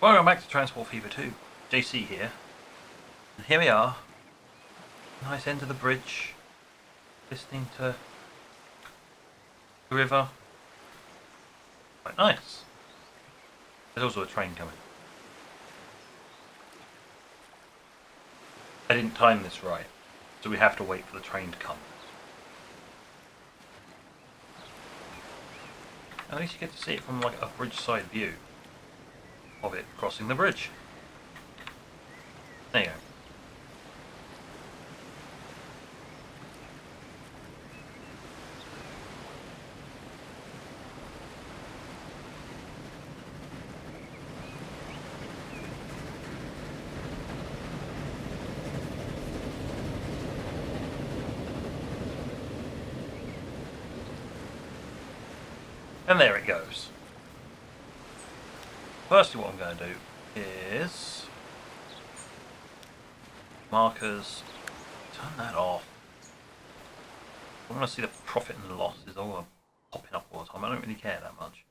Welcome back to Transport Fever 2. JC here. And here we are. Nice end of the bridge. Listening to the river. Quite nice. There's also a train coming. I didn't time this right, so we have to wait for the train to come. At least you get to see it from like a bridge side view of it crossing the bridge. There you go. And there it goes. Firstly, what I'm going to do is markers, turn that off. I want to see the profit and loss is all popping up all the time. I don't really care that much.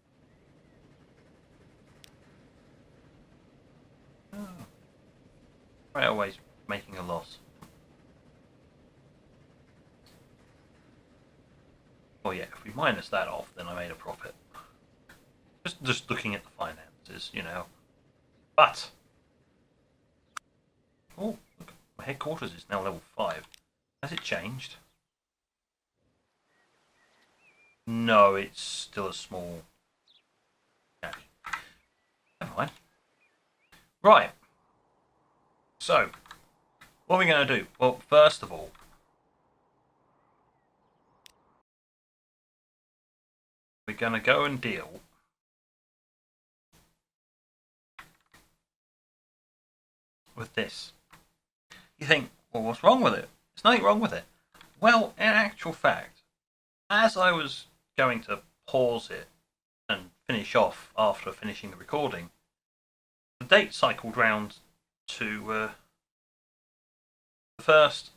Oh. Railway's making a loss. Oh yeah, if we minus that off, then I made a profit. Just looking at the finances, you know. But oh, look, my headquarters is now level 5. Has it changed? No, it's still a small. Yeah. Never mind. Right. So, what are we going to do? Well, first of all, we're going to go and deal with this. You think, well, what's wrong with it? There's nothing wrong with it. Well, in actual fact, as I was going to pause it and finish off after finishing the recording, the date cycled round to the 1st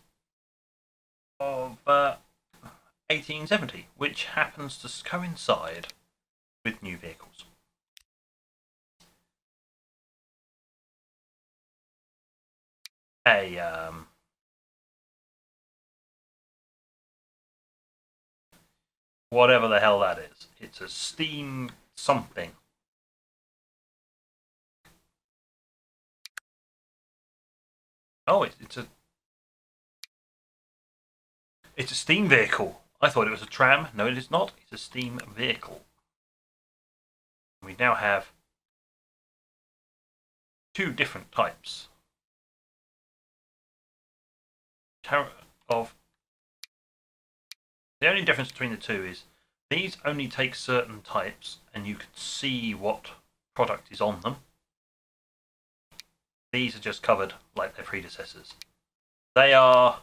of 1870, which happens to coincide with new vehicles. Whatever the hell that is. It's a steam something. Oh, it's a steam vehicle. I thought it was a tram. No, it is not. It's a steam vehicle. We now have 2 different types of. The only difference between the 2 is these only take certain types and you can see what product is on them. These are just covered like their predecessors. They are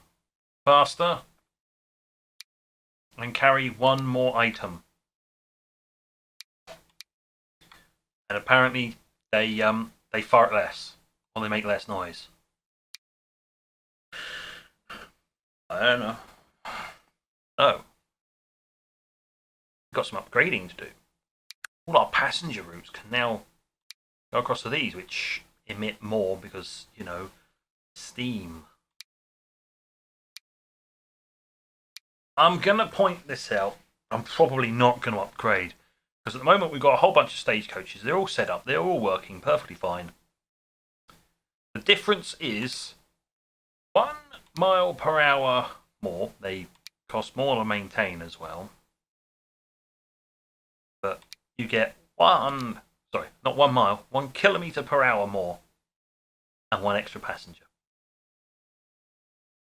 faster and carry 1 more item. And apparently they fart less or they make less noise. I don't know. Oh. We've got some upgrading to do. All our passenger routes can now go across to these, which emit more because, you know, steam. I'm going to point this out. I'm probably not going to upgrade. Because at the moment we've got a whole bunch of stagecoaches. They're all set up. They're all working perfectly fine. The difference is 1 mile per hour more. They cost more to maintain as well. But you get 1 kilometer per hour more. And 1 extra passenger.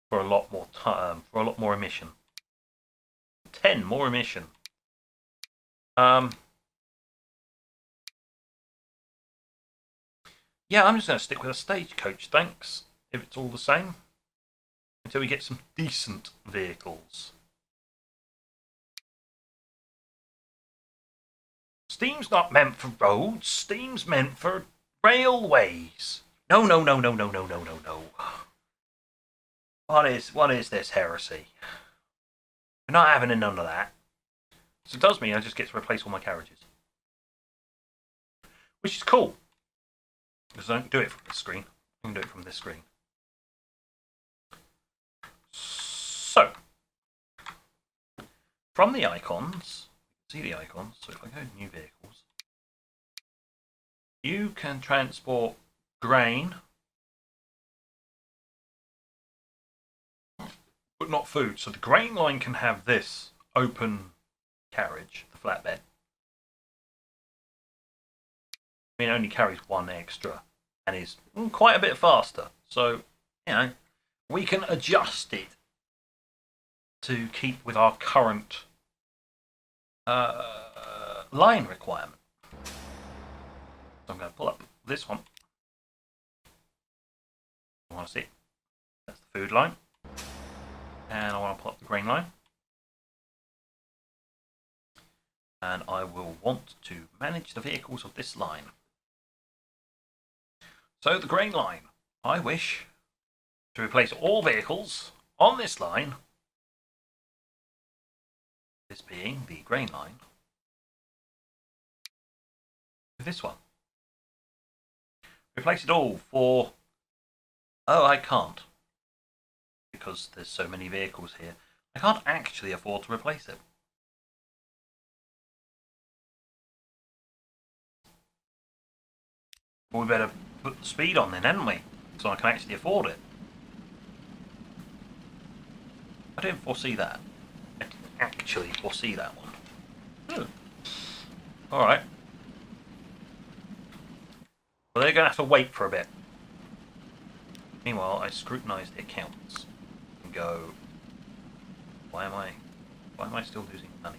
For a lot more emission. 10 more emission. Yeah, I'm just going to stick with a stagecoach, thanks, if it's all the same, until we get some decent vehicles. Steam's not meant for roads, steam's meant for railways. No. What is this heresy? We're not having none of that. So it does mean I just get to replace all my carriages. Which is cool. Because I don't do it from this screen. I can do it from this screen. So, from the icons, see the icons. So if I go to new vehicles, you can transport grain, but not food. So the grain line can have this open carriage, the flatbed. I mean, it only carries one extra and is quite a bit faster. So, you know, we can adjust it to keep with our current line requirement. So I'm going to pull up this one. I want to see it. That's the food line. And I want to pull up the grain line. And I will want to manage the vehicles of this line. So the grain line, I wish to replace all vehicles on this line, this being the grain line, with this one. Replace it all for... Oh, I can't. Because there's so many vehicles here. I can't actually afford to replace it. Well, we better put the speed on then, hadn't we? So I can actually afford it. I didn't foresee that. I didn't actually foresee that one. Alright. Well, they're going to have to wait for a bit. Meanwhile, I scrutinise the accounts and go, why am I still losing money?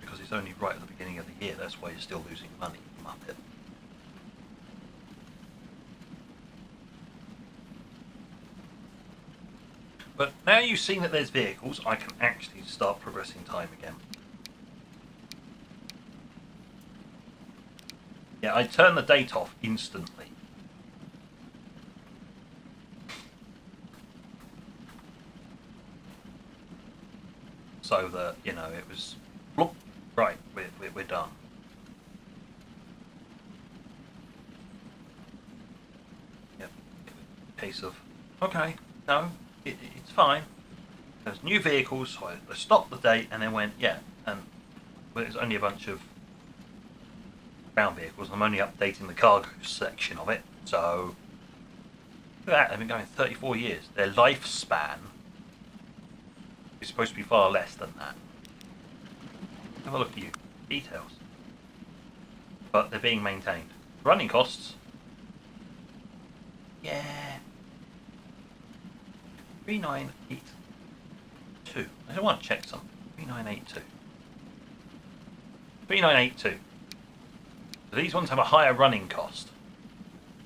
Because it's only right at the beginning of the year, that's why you're still losing money, Muppet. But now you've seen that there's vehicles, I can actually start progressing time again. Yeah, I turn the date off instantly. So that, you know, it was... Whoop, right, we're done. Yep. Case of, okay, no, it's fine. There's new vehicles, so I stopped the date and then went, yeah, and there's only a bunch of ground vehicles. I'm only updating the cargo section of it, so look at that, they've been going 34 years. Their lifespan is supposed to be far less than that. Have a look at you. Details. But they're being maintained. Running costs. Yeah. 3982. I don't want to check something. 3982. 3982. So these ones have a higher running cost,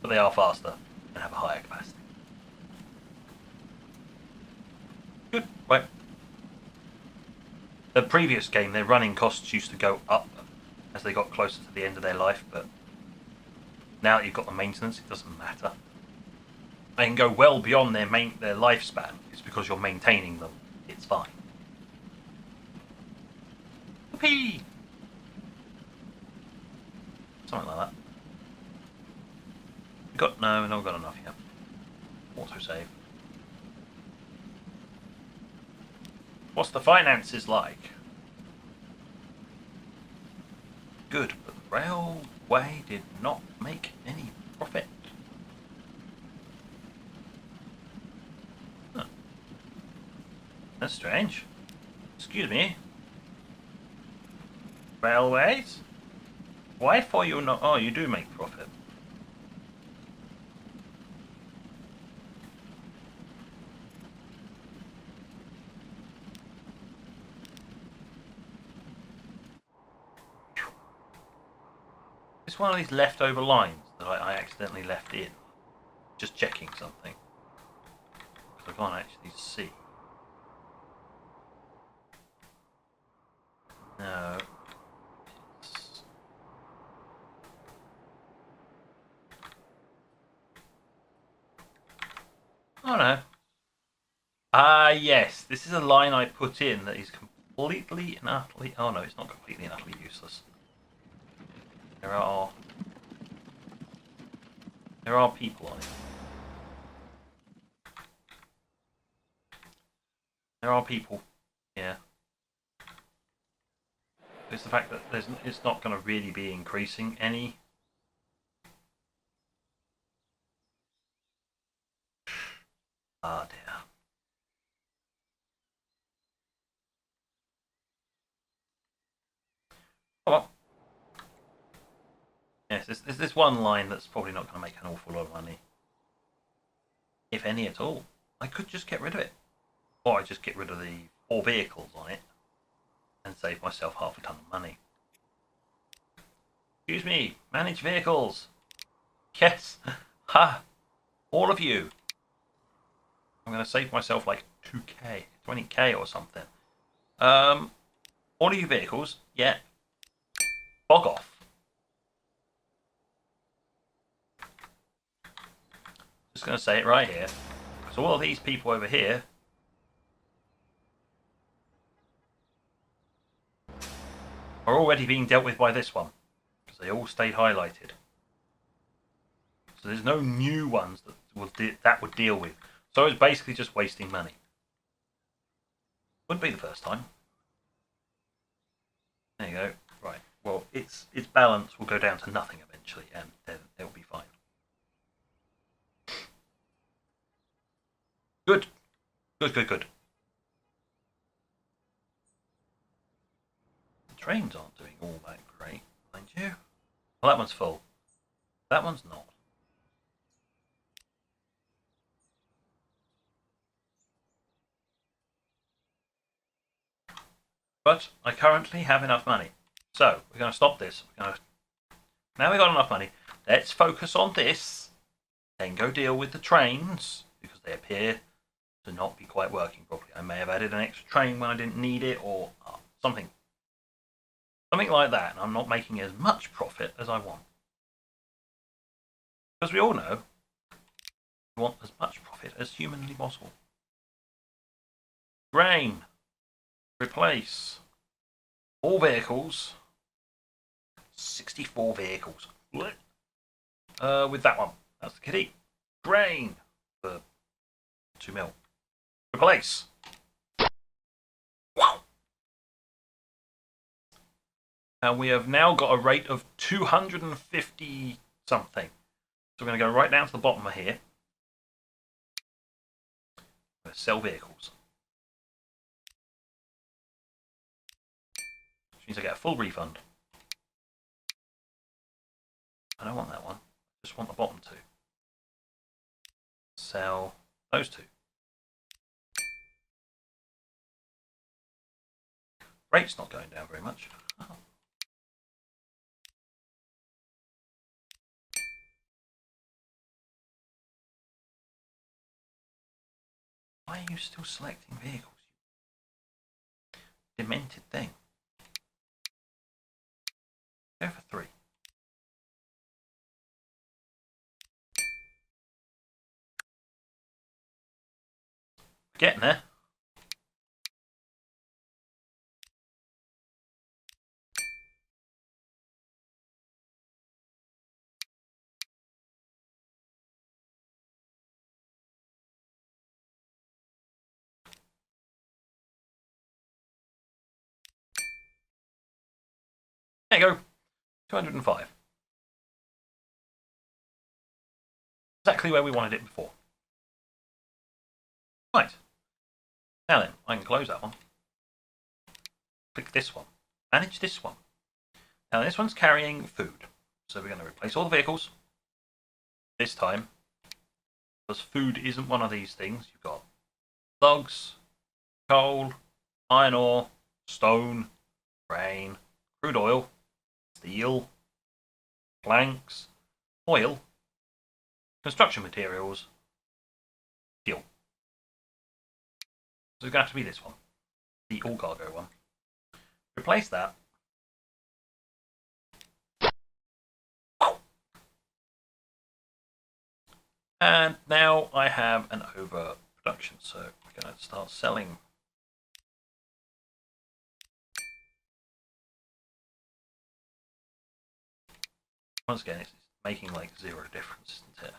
but they are faster and have a higher capacity. Good. Right. The previous game, their running costs used to go up as they got closer to the end of their life, but now that you've got the maintenance, it doesn't matter. They can go well beyond their lifespan. It's because you're maintaining them. It's fine. Whoopee! Something like that. No, we've not got enough yet. Autosave. What's the finances like? Good, but the railway did not make any profit. Huh. That's strange. Excuse me. Railways? Why for you not? Oh, you do make profit. It's one of these leftover lines that I accidentally left in. Just checking something. Because I can't actually see. No. Oh no. Yes, this is a line I put in that is completely and utterly... Oh no, it's not completely and utterly useless. There are people on it. There are people. Yeah. It's the fact that it's not going to really be increasing any. Ah dear. Oh well. Yes, there's this one line that's probably not going to make an awful lot of money. If any at all. I could just get rid of it. Or I just get rid of the 4 vehicles on it and save myself half a ton of money. Excuse me, manage vehicles. Yes. Ha! All of you. I'm going to save myself like 2k, 20k or something. All of you vehicles, yeah. Bog off. Just going to say it right here. So all of these people over here are already being dealt with by this one. Because they all stayed highlighted. So there's no new ones that would deal with. So it's basically just wasting money. Wouldn't be the first time. There you go. Right. Well, its balance will go down to nothing eventually, and then it'll be fine. Good. Good, good, good. The trains aren't doing all that great, mind you. Well, that one's full. That one's not. But I currently have enough money. So, we're going to stop this. Now we've got enough money. Let's focus on this. Then go deal with the trains, because they appear to not be quite working properly. I may have added an extra train when I didn't need it, or something. Something like that, and I'm not making as much profit as I want. Because we all know we want as much profit as humanly possible. Grain. Replace all vehicles. 64 vehicles. With that one. That's the kitty. Grain for 2 mil. Replace. Wow. And we have now got a rate of 250 something. So we're going to go right down to the bottom of here. We're going to sell vehicles. Which means I get a full refund. I don't want that one. I just want the bottom 2. Sell those 2. Rate's not going down very much. Oh. Why are you still selecting vehicles? Demented thing. Go for 3. We're getting there. There you go. 205. Exactly where we wanted it before. Right. Now then, I can close that one. Click this one. Manage this one. Now this one's carrying food. So we're going to replace all the vehicles. This time. Because food isn't one of these things. You've got logs, coal, iron ore, stone, grain, crude oil, steel, planks, oil, construction materials, fuel. So it's going to have to be this one, the all cargo one. Replace that. And now I have an overproduction, so we're Let's start selling. Once again, it's making like 0 difference, isn't it?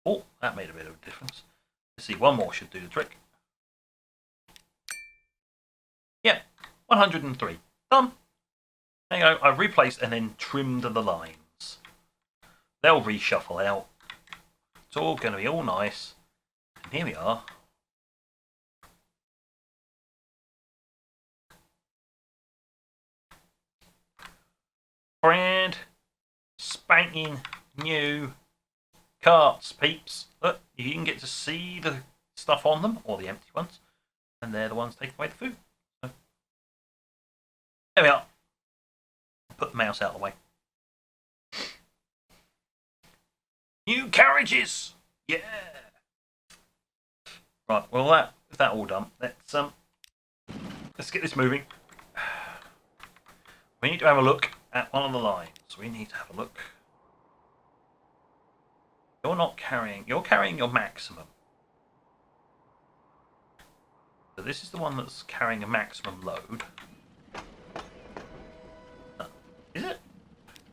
Oh, that made a bit of a difference. Let's see, one more should do the trick. Yeah, 103. Done. There you go. I've replaced and then trimmed the lines. They'll reshuffle out. It's all going to be all nice. And here we are. Brand spanking new carts, peeps. Look, you can get to see the stuff on them, or the empty ones, and they're the ones taking away the food. So, there we are. Put the mouse out of the way. New carriages! Yeah! Right, well that all done. Let's get this moving. We need to have a look at one of the lines. We need to have a look. You're carrying your maximum. So this is the one that's carrying a maximum load. Is it?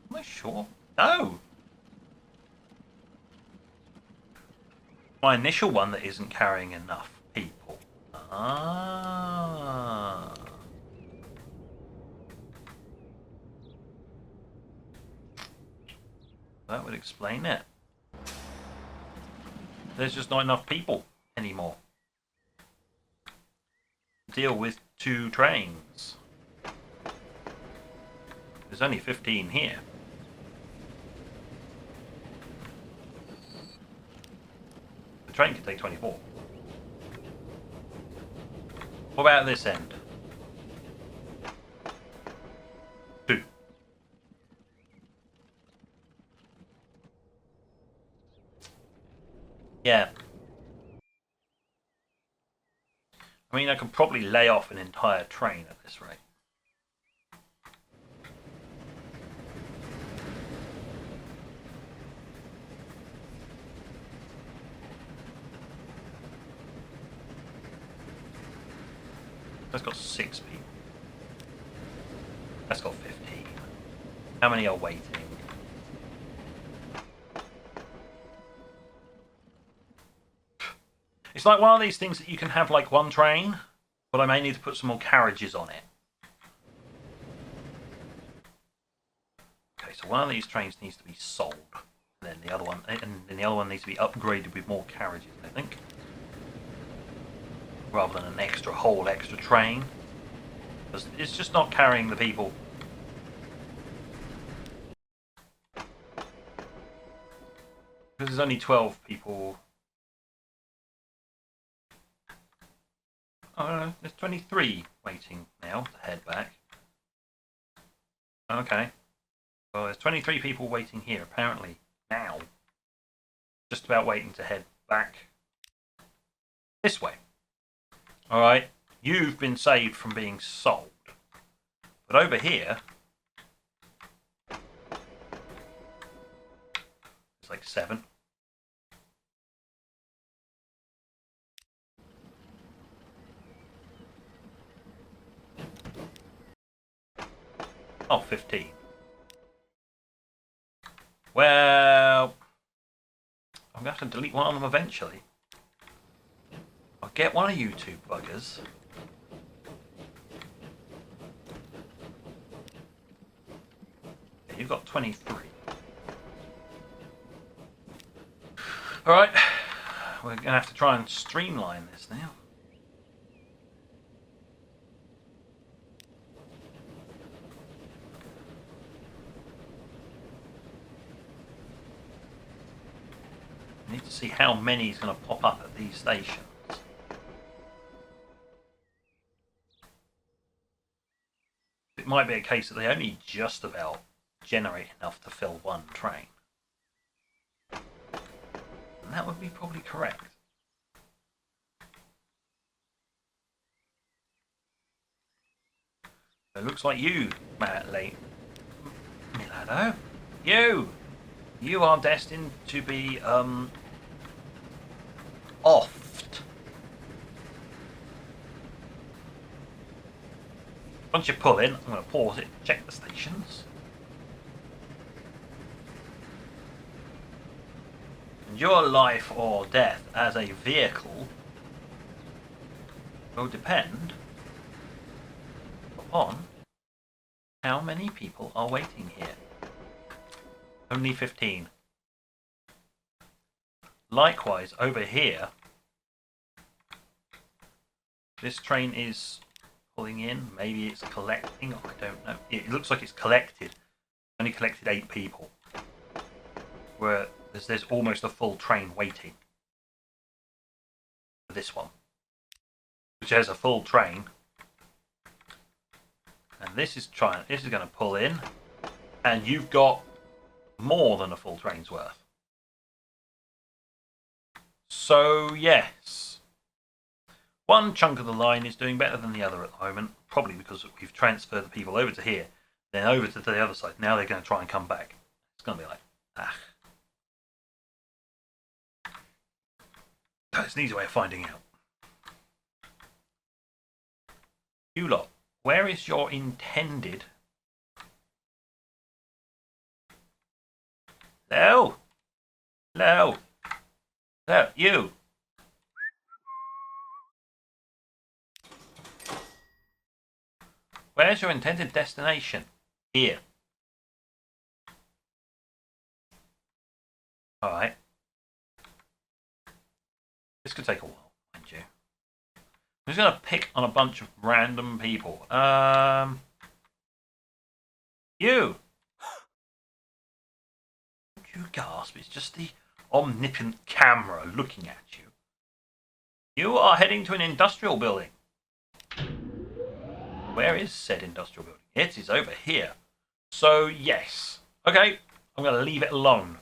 Am I sure? No! My initial one that isn't carrying enough people. Ah. That would explain it. There's just not enough people anymore. Deal with 2 trains. There's only 15 here. The train can take 24. What about this end? 2. Yeah. I mean, I could probably lay off an entire train at this rate. That's got 6 people. That's got 15. How many are waiting? It's like one of these things that you can have like one train, but I may need to put some more carriages on it. Okay, so one of these trains needs to be sold, and then the other one needs to be upgraded with more carriages, I think, rather than an whole extra train, because it's just not carrying the people. Because there's only 12 people. Oh no, there's 23 waiting now to head back. Okay. Well, there's 23 people waiting here, apparently, now. Just about waiting to head back this way. Alright, you've been saved from being sold. But over here, it's like 7. Oh, 15. Well, I'm going to have to delete one of them eventually. I'll get one of you 2 buggers. You've got 23. Alright, we're going to have to try and streamline this now. I need to see how many is going to pop up at these stations. It might be a case that they only just about generate enough to fill one train. And that would be probably correct. It looks like you, Milano, you are destined to be oft. Once you pull in, I'm going to pause it, check the stations. And your life or death as a vehicle will depend upon how many people are waiting here. Only 15. Likewise, over here, this train is pulling in. Maybe it's collecting. I don't know. It looks like it's collected. Only collected 8 people. Where there's almost a full train waiting for this one, which has a full train. And this is going to pull in, and you've got more than a full train's worth. So yes, one chunk of the line is doing better than the other at the moment, probably because we've transferred the people over to here, then over to the other side. Now they're going to try and come back. It's going to be like, ah. It's an easy way of finding out. You lot, where is your intended? Hello? Hello? Hello, you? Where's your intended destination? Here. Alright. This could take a while, mind you. I'm just going to pick on a bunch of random people. You! Don't you gasp, it's just the omnipotent camera looking at you. You are heading to an industrial building. Where is said industrial building? It is over here. So, yes. Okay, I'm going to leave it alone.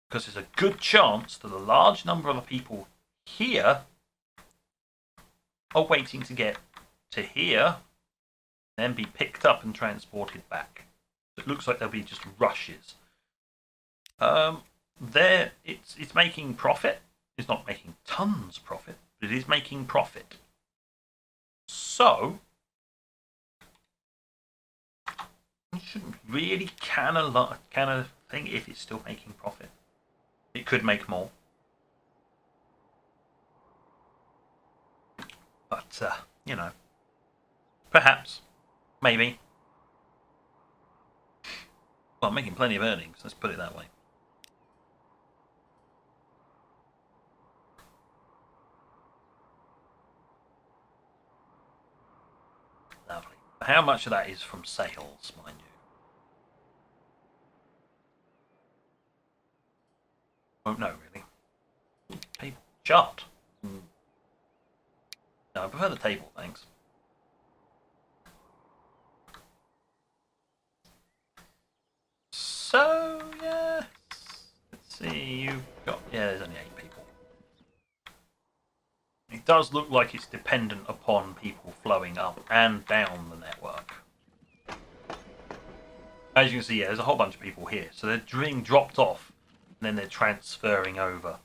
Because there's a good chance that a large number of the people here are waiting to get to here, then be picked up and transported back. It looks like there'll be just rushes. It's making profit. It's not making tons profit, but it is making profit. So you shouldn't really can a thing if it's still making profit. It could make more. But, you know, perhaps, maybe. Well, I'm making plenty of earnings, let's put it that way. Lovely. How much of that is from sales, mind you? Won't know, really. Table chart. No, I prefer the table, thanks. So, yes. Let's see, you've got... Yeah, there's only 8 people. It does look like it's dependent upon people flowing up and down the network. As you can see, yeah, there's a whole bunch of people here. So they're being dropped off, and then they're transferring over.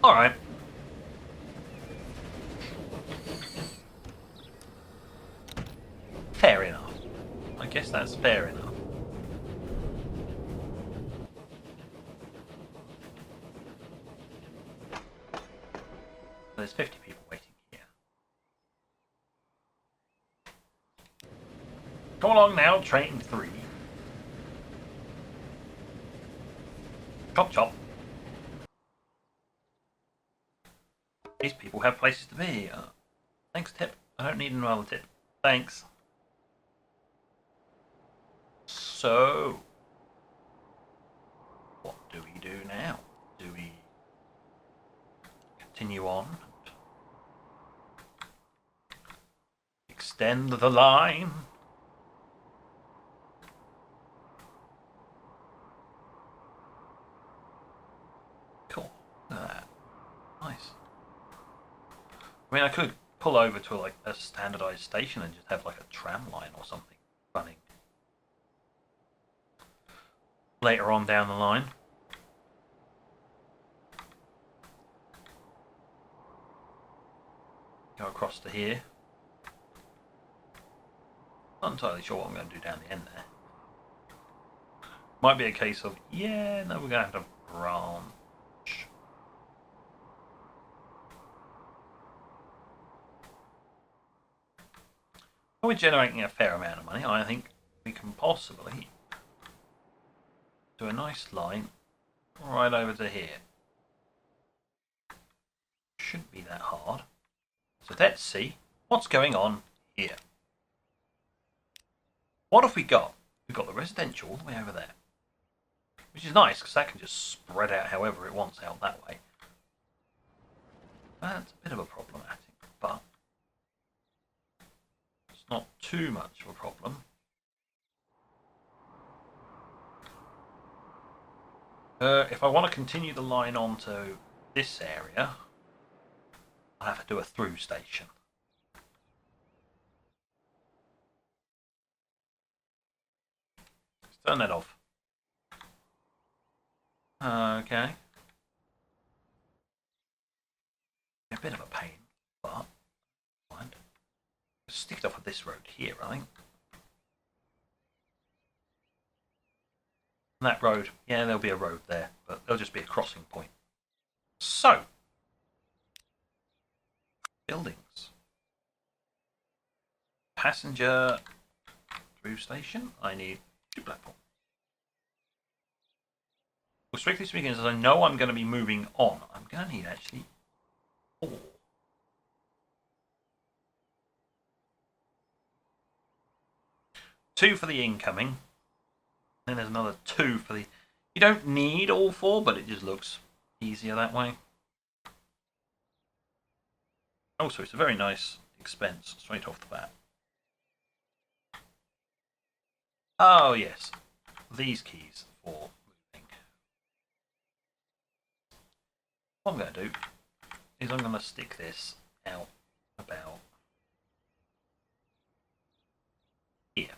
Alright. Fair enough. I guess that's fair enough. There's 50 people waiting here. Come along now, train 3. Chop chop. These people have places to be. Thanks, tip. I don't need another tip. Thanks. So, what do we do now? Do we continue on? Extend the line? Cool. Nice. I mean, I could pull over to like a standardized station and just have like a tram line or something running. later on down the line. Go across to here. Not entirely sure what I'm going to do down the end there. Might be a case of, yeah, no, we're going to have to branch. We're generating a fair amount of money. I think we can possibly do a nice line right over to here. Shouldn't be that hard. So let's see what's going on here. What have we got? We've got the residential all the way over there, which is nice because that can just spread out however it wants out that way. That's a bit of a problematic, but it's not too much of a problem. If I want to continue the line on to this area, I'll have to do a through station. Let's turn that off. Okay. A bit of a pain, but mind. Stick it off of this road here, I think. And that road, yeah, there'll be a road there, but there'll just be a crossing point. So, buildings. Passenger through station. I need 2 platforms. Well, strictly speaking, as I know I'm going to be moving on, I'm going to need actually 4. Two for the incoming. Then there's another 2 for the... You don't need all 4, but it just looks easier that way. Also, it's a very nice expense straight off the bat. Oh, yes. These keys for moving. What I'm going to do is I'm going to stick this out about here.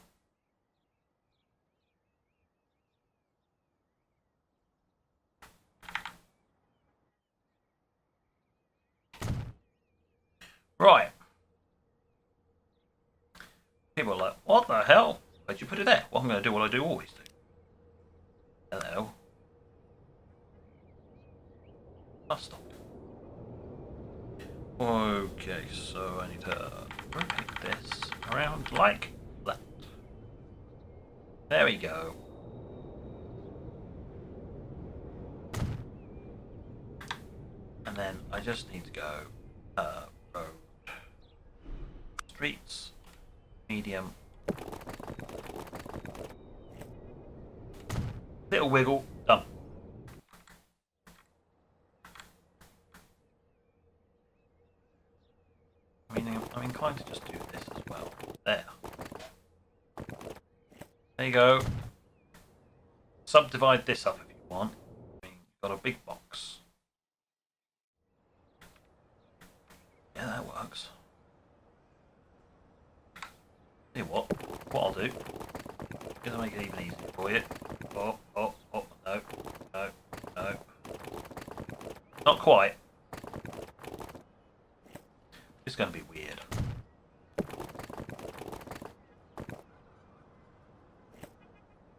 Right. People are like, what the hell? Why'd you put it there? Well, I'm going to do what I do always do. Hello. I'll stop. Okay, so I need to rotate this around like that. There we go. And then I just need to go road, streets, medium, little wiggle, done. I'm inclined to just do this as well. There. There you go. Subdivide this up if you want. I mean, you've got a big box. Yeah, that works. Tell you what I'll do is I'll make it even easier for you. Oh, no. Not quite. It's going to be weird.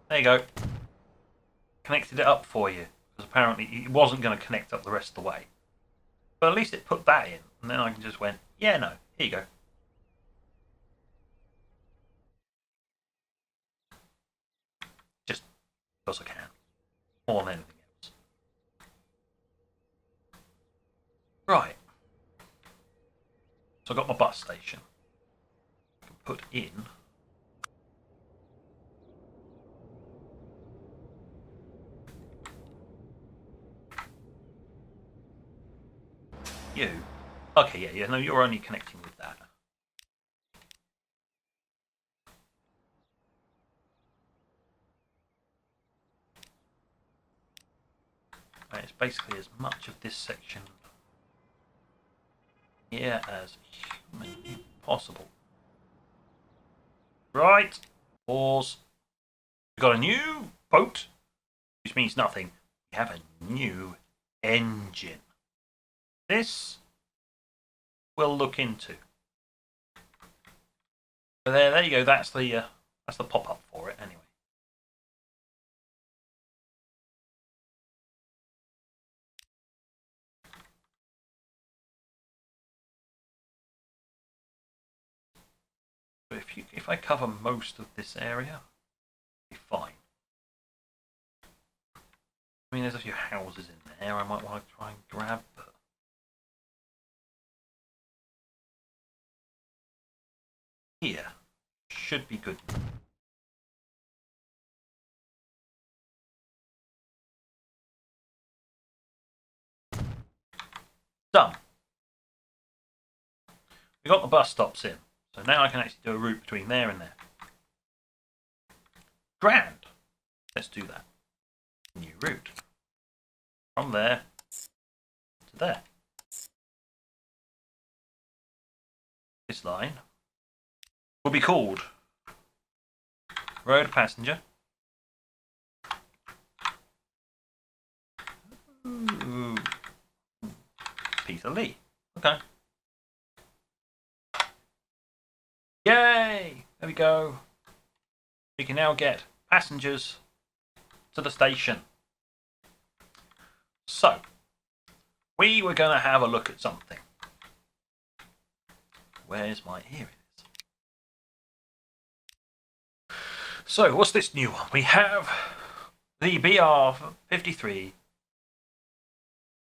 There you go. Connected it up for you, because apparently it wasn't going to connect up the rest of the way. But at least it put that in, and then I can just went, yeah, no, here you go. Just because I can. More than anything else. Right. So I've got my bus station. I can put in you. Okay, yeah, no, you're only connecting with that. Right, it's basically as much of this section here as humanly possible. Right, pause. We've got a new boat which means nothing. We have a new engine. This we'll look into. So there you go. That's the pop-up for it anyway. But if I cover most of this area, it'll be fine. I mean, there's a few houses in there I might want to try and grab, but here should be good. Done. We got the bus stops in, so now I can actually do a route between there and there. Grand. Let's do that. New route. From there to there. This line will be called Road Passenger. Ooh. Peter Lee. Okay. Yay! There we go. We can now get passengers to the station. So, we were going to have a look at something. Where's my... Here it is. So, what's this new one? We have the BR53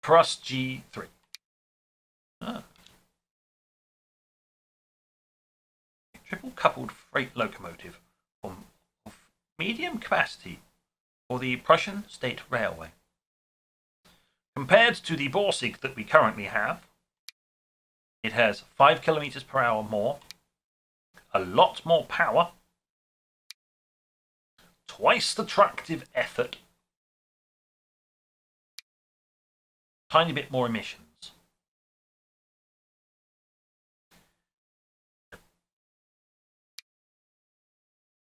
Plus G3. Triple coupled freight locomotive of medium capacity for the Prussian State Railway. Compared to the Borsig that we currently have, it has 5 kilometers per hour more, a lot more power, twice the tractive effort, tiny bit more emissions.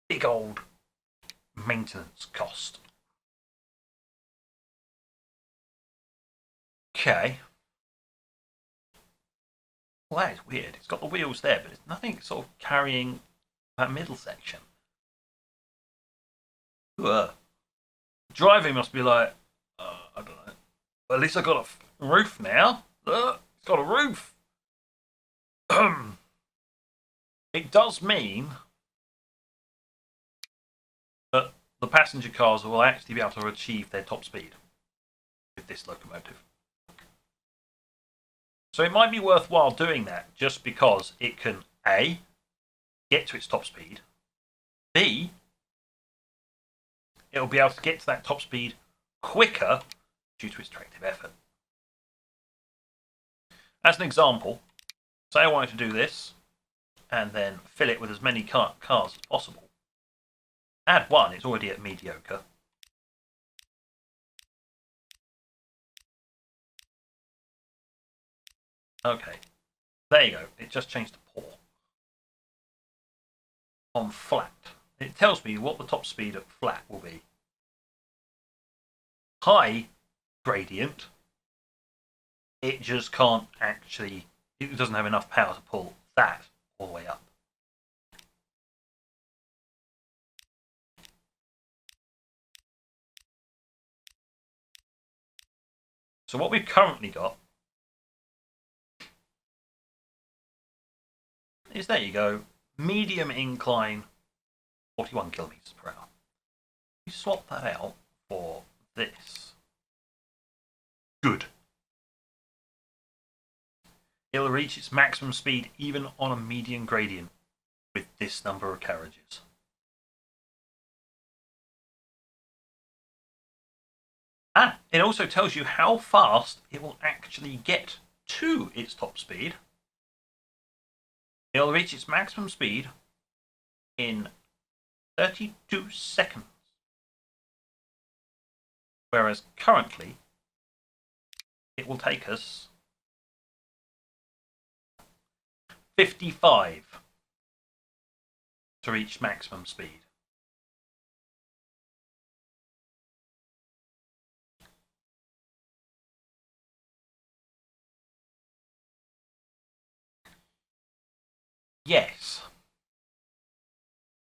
Big old maintenance cost. Okay. Well, that is weird. It's got the wheels there, but it's nothing sort of carrying that middle section. Driving must be like, I don't know. Well, at least I've got a roof now. It's got a roof. It does mean that the passenger cars will actually be able to achieve their top speed with this locomotive. So it might be worthwhile doing that just because it can A, get to its top speed, B, it'll be able to get to that top speed quicker due to its tractive effort. As an example, say I wanted to do this and then fill it with as many cars as possible. Add 1, it's already at mediocre. Okay, there you go. It just changed to poor. On flat, it tells me what the top speed at flat will be. High gradient, it just can't actually, it doesn't have enough power to pull that all the way up. So what we've currently got is, there you go, medium incline, 41 kilometers per hour. You swap that out for this. Good. It'll reach its maximum speed even on a median gradient with this number of carriages. Ah, it also tells you how fast it will actually get to its top speed. It'll reach its maximum speed in 32 seconds. Whereas currently, it will take us 55 to reach maximum speed. Yes.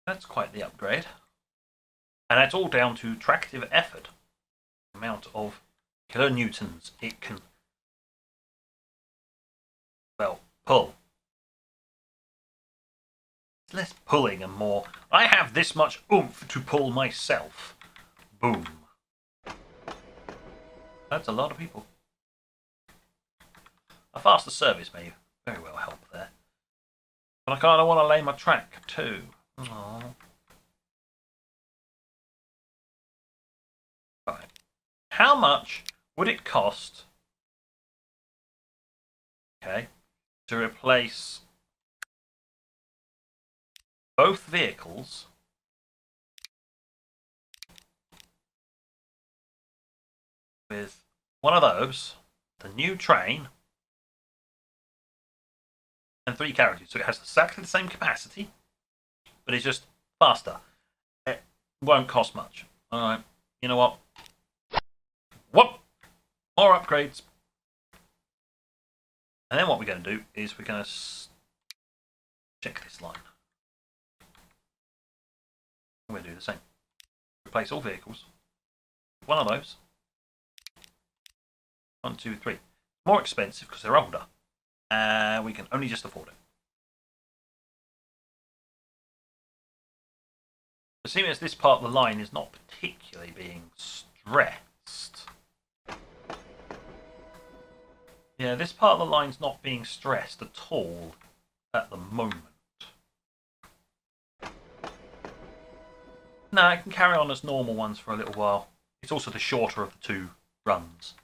That's quite the upgrade. And that's all down to tractive effort. The amount of kilonewtons it can, well, pull. It's less pulling and more, I have this much oomph to pull myself. Boom. That's a lot of people. A faster service may very well help there. But I kind of want to lay my track too. Aww. Right. How much would it cost, okay, to replace both vehicles with one of those, the new train, and 3 carriages? So it has exactly the same capacity, but it's just faster. It won't cost much. Alright, you know what? Whoop! More upgrades. And then what we're going to do is we're going to check this line. We're going to do the same. Replace all vehicles. One of those. 1, 2, 3. More expensive because they're older. We can only just afford it. But seeing as this part of the line is not particularly being stressed. Yeah, this part of the line's not being stressed at all at the moment. No, it can carry on as normal ones for a little while. It's also the shorter of the 2 runs.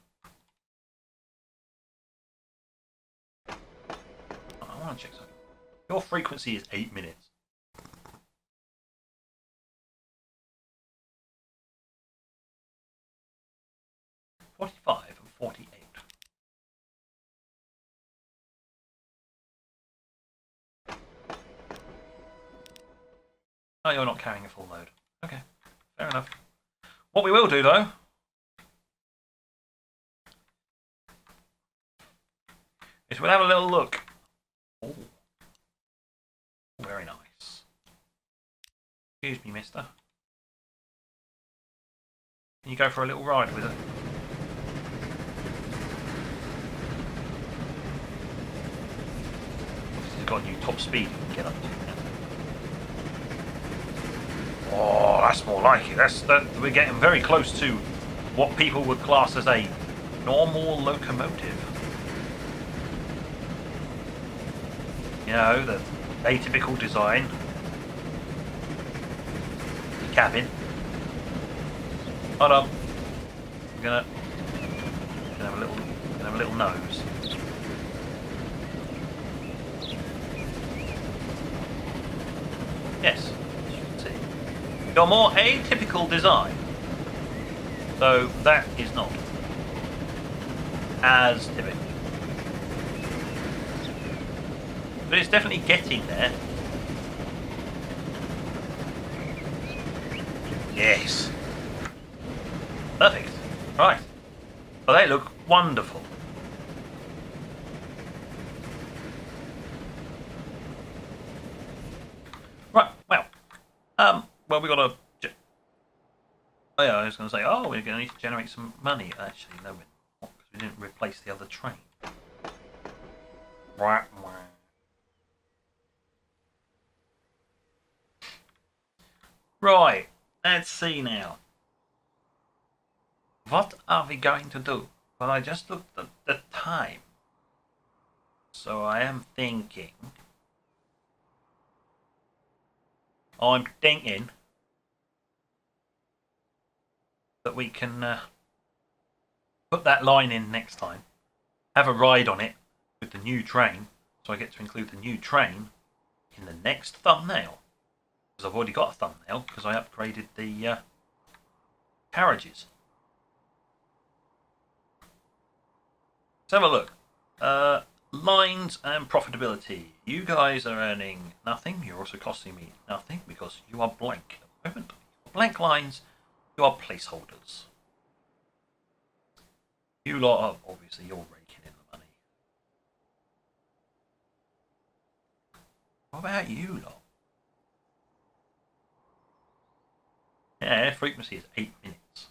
I want to check something. Your frequency is 8 minutes. $45 and $48. Oh, you're not carrying a full load. Okay, fair enough. What we will do, though, is we'll have a little look. Oh, very nice. Excuse me, mister. Can you go for a little ride with it? It's got a new top speed you can get up to. Oh, that's more like it. We're getting very close to what people would class as a normal locomotive. You know, the atypical design, the cabin. Hold on, I'm gonna have a little nose. Yes, as you can see, your more atypical design. So that is not as typical. But it's definitely getting there. Yes. Perfect. Right. Well, they look wonderful. Right. Well, we got to. Oh yeah, I was going to say. Oh, we're going to need to generate some money. Actually, no, we're not, because we didn't replace the other train. Right. Right, let's see now. What are we going to do? Well, I just looked at the time. So I am thinking. I'm thinking that we can put that line in next time. Have a ride on it with the new train. So I get to include the new train in the next thumbnail. Because I've already got a thumbnail because I upgraded the carriages. Let's have a look. Lines and profitability. You guys are earning nothing. You're also costing me nothing because you are blank at the moment. Blank lines, you are placeholders. You lot are, obviously, you're raking in the money. What about you lot? Yeah, frequency is 8 minutes.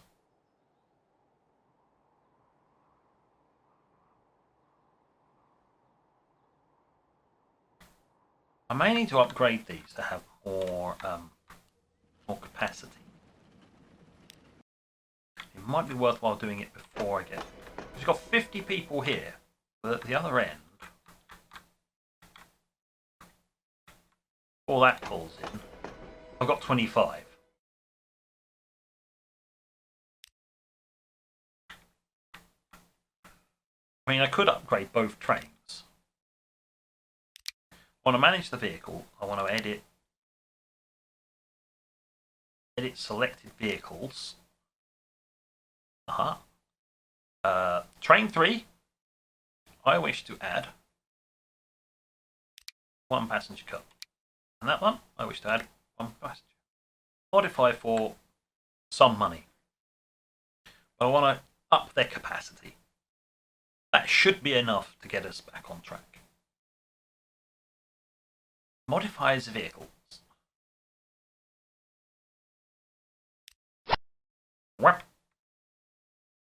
I may need to upgrade these to have more capacity. It might be worthwhile doing it before I get... We've got 50 people here, but at the other end, all that pulls in, I've got 25. I mean, I could upgrade both trains. I want to manage the vehicle. I want to edit selected vehicles. Train 3, I wish to add 1 passenger car. And that one, I wish to add 1 passenger. Modify for some money. I want to up their capacity. That should be enough to get us back on track. Modifies vehicles. And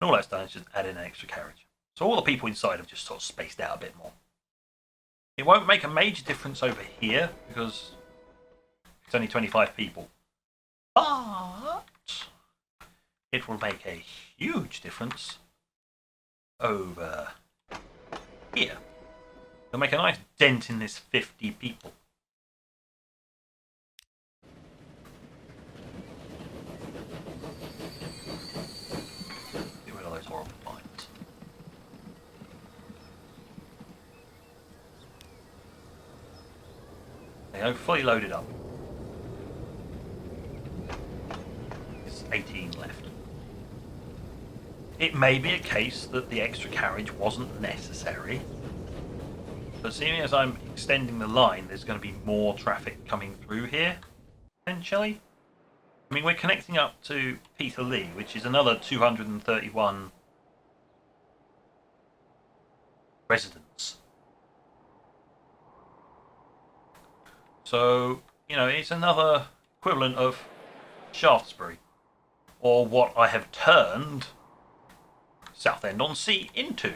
all that's done is just add in an extra carriage. So all the people inside have just sort of spaced out a bit more. It won't make a major difference over here because it's only 25 people. But it will make a huge difference over here. It'll make a nice dent in this 50 people. Get rid of those horrible lines. There you go, fully loaded up. It's 18 left. It may be a case that the extra carriage wasn't necessary, but seeing as I'm extending the line, there's going to be more traffic coming through here, potentially. I mean, we're connecting up to Peterlee, which is another 231 residents. So, you know, it's another equivalent of Shaftesbury, or what I have turned Southend-on-Sea into.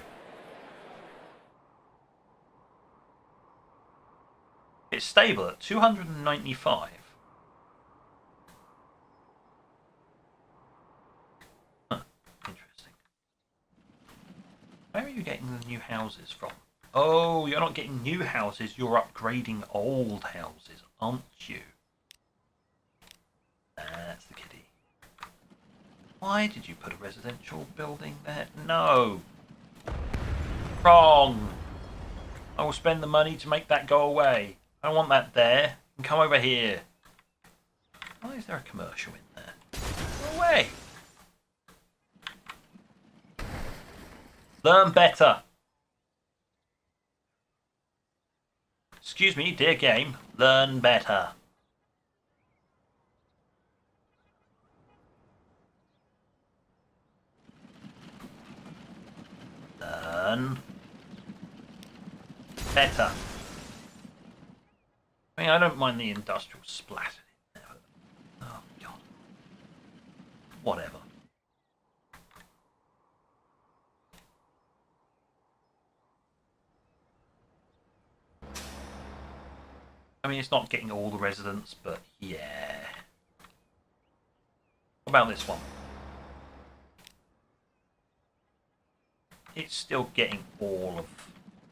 It's stable at 295. Huh, interesting. Where are you getting the new houses from? Oh, you're not getting new houses, you're upgrading old houses, aren't you? That's the kitty. Why did you put a residential building there? No. Wrong. I will spend the money to make that go away. I don't want that there. And come over here. Why is there a commercial in there? Go away. Learn better. Excuse me, dear game. Learn better. Learn better. I mean, I don't mind the industrial splatter in there, but... Oh, God. Whatever. I mean, it's not getting all the residents, but yeah. What about this one? It's still getting all of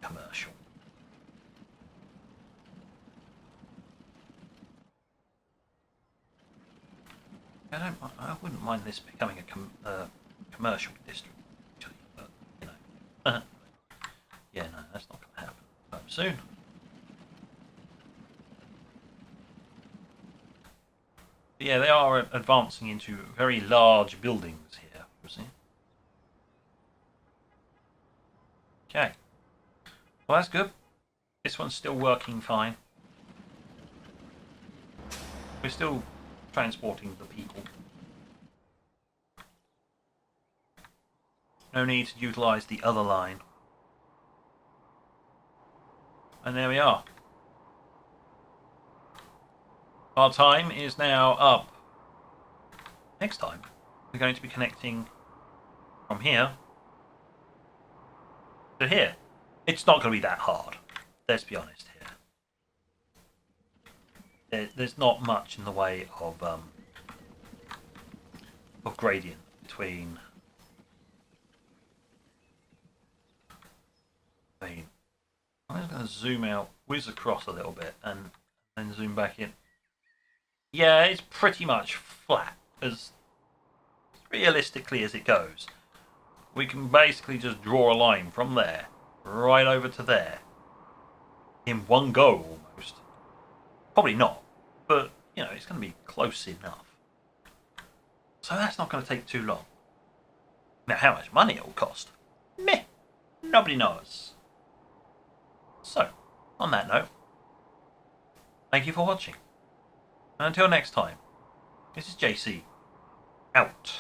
commercial. I wouldn't mind this becoming a commercial district, actually, but you know, yeah, no, that's not going to happen soon. But yeah, they are advancing into very large buildings here. You see? Okay. Well, that's good. This one's still working fine. We're still transporting the people. No need to utilise the other line. And there we are. Our time is now up. Next time, we're going to be connecting from here to here. It's not going to be that hard. Let's be honest here. There's not much in the way of gradient between. I'm just going to zoom out, whiz across a little bit, and then zoom back in. Yeah, it's pretty much flat, as realistically as it goes. We can basically just draw a line from there, right over to there, in one go almost. Probably not, but, you know, it's going to be close enough. So that's not going to take too long. Now, how much money it will cost? Meh, nobody knows. So, on that note, thank you for watching. And until next time, this is JC, out.